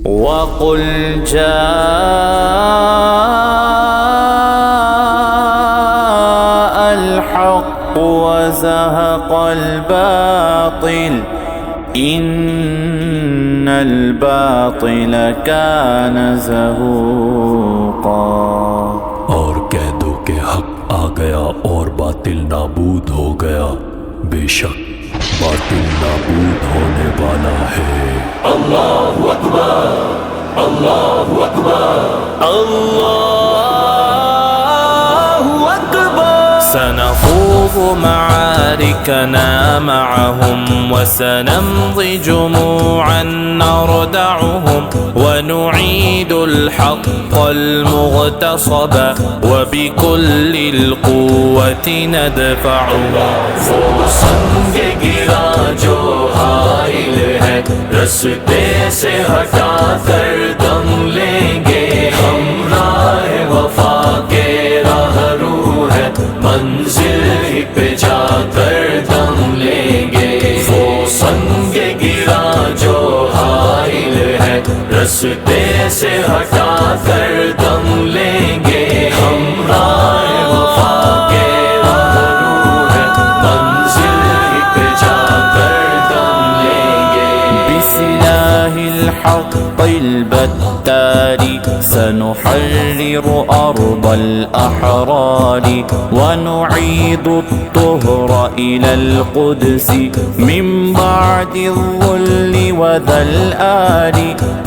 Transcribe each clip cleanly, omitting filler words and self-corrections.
وقل جاء الحق وزهق الباطل إن الباطل كان زهوقا۔ اور کہہ دو کہ حق آ گیا اور باطل نابود ہو گیا، بے شک باطل نابود ہونے والا ہے۔ اللہ اکبر، اللہ اکبر، اللہ اکبر۔ سنخوض معاركنا معهم وسنمضي جموعا نردعهم ونعيد الحق المغتصب وبكل القوة ندفعه۔ وہ سنگ گرا جو حائل ہے رستے سے ہٹا کر دم لیں گے، ہم راہ وفا کے راہ رو ہے منزل ہی پہ جا کر دم لیں گے۔ وہ سنگ گرا جو حائل ہے رستے سے ہٹا کر دم لیں گے، ہم راہ وفا کے راہ رو ہے منزل ہی پہ جا کر دم لیں گے۔ بسلاح الحق البتار سنحرر أرض الأحرار ونعيد الطهر إلى القدس من بعد الظل وذلآل۔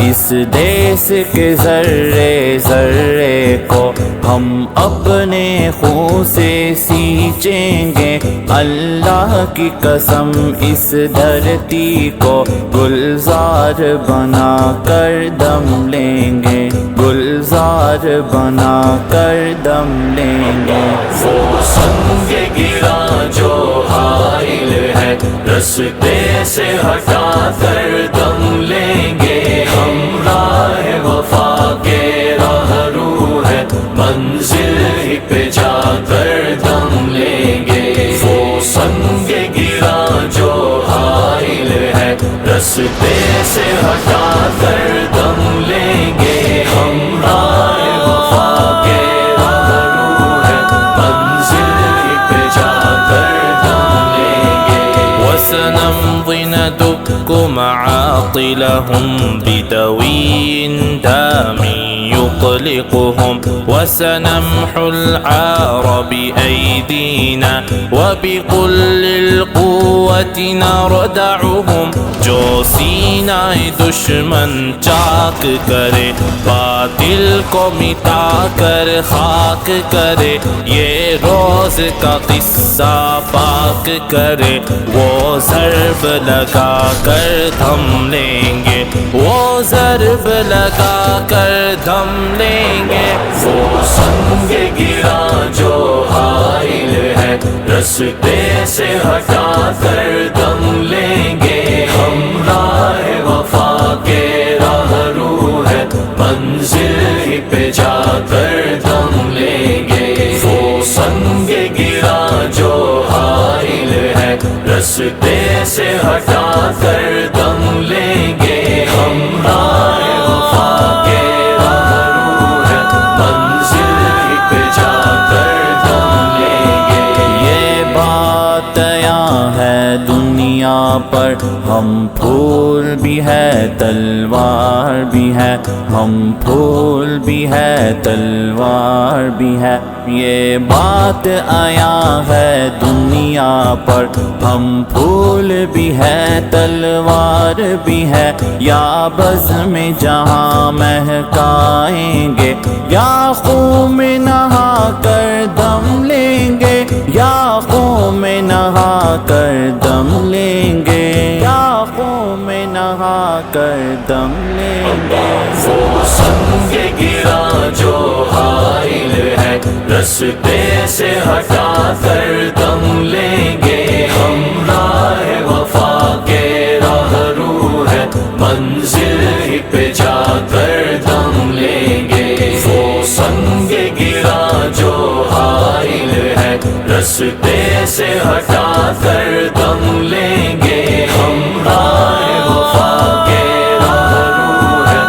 اس دیس کے ذرے ذرے کو ہم اپنے خون سے سینچیں گے، اللہ کی قسم اس دھرتی کو گلزار بنا کر دم لیں گے، گلزار بنا کر دم لیں گے۔ وہ سنگ گرا جو حائل ہے رستے سے ہٹا کر دم لیں گے، ہم راہ وفا کے راہ رو ہے منزل ہی پہ جا کر دم لیں گے۔ وہ سنگ گرا جو حائل ہے رستے سے ہٹا کر دم لیں گے، ہم راہ وفا کے راہ رو ہے منزل ہی پہ جا کر دم لیں گے۔ وسنمضي ندك معاطلهم بدوي دام يقلقهم وسنمحو العار بأيدينا وبكل القوة نردعهم۔ جو سینہ دشمن چاک کرے باطل کو مٹا کر خاک کرے، یہ روز کا قصہ پاک کرے، وہ ضرب لگا کر تھم لیں گے، وہ ضرب لگا کر تھم لیں گے۔ وہ سنگ گرا جو حائل ہے رستے سے ہٹا کر دم لیں گے، ہم راہ وفا کے راہ رو ہے منزل ہی پہ جا کر دم لیں گے۔ وہ سنگ گرا جو حائل ہے رستے سے ہٹا کر دم لیں گے، ہم راہ وفا کے راہ رو ہے منزل ہی پہ جا کر دم لیں گے۔ یہ بات یہاں ہے دنیا پر، ہم پھول بھی ہے تلوار بھی ہے، ہم پھول بھی ہے تلوار بھی ہے۔ یہ بات آیا ہے دنیا پر، ہم پھول بھی ہے تلوار بھی ہے، یا بزم میں جہاں مہکائیں گے، یا خون میں نہا کر دم لیں گے، یا خون میں نہا کر دم لیں گے، یا خون میں نہا کر دم لیں گے۔ وہ سنگ گرا جو حائل ہے رستے سے ہٹا کر دم لیں گے، ہم راہ وفا کے راہ رو ہے منزل ہی پہ جا کر دم لیں گے۔ وہ سنگ گرا جو حائل ہے رستے سے ہٹا کر دم لیں گے، ہم راہ وفا کے راہ رو ہے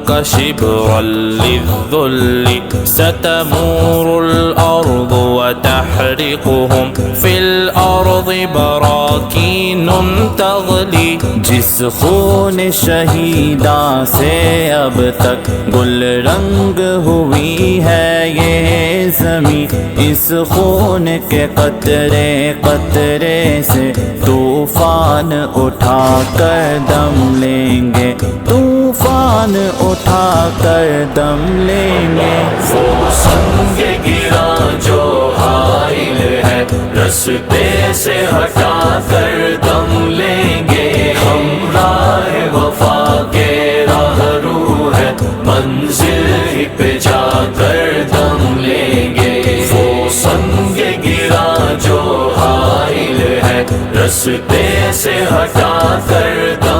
لك شبرا للذل ستمور الأرض وتحرقهم في الأرض براكين تغلی. جس خون شہیداں سے اب تک گل رنگ ہوئی ہے یہ زمین، اس خون کے قطرے قطرے سے طوفان اٹھا کر دم لیں گے، طوفان اٹھا کر دم لیں گے. وہ سنگ گرا جو حائل ہے رستے سے ہٹا کر دم لیں گے. ہم راہ وفا کے راہ رو ہے منزل ہی پہ جا کر دم لیں گے. وہ سنگ گرا جو حائل ہے رستے سے ہٹا کر دم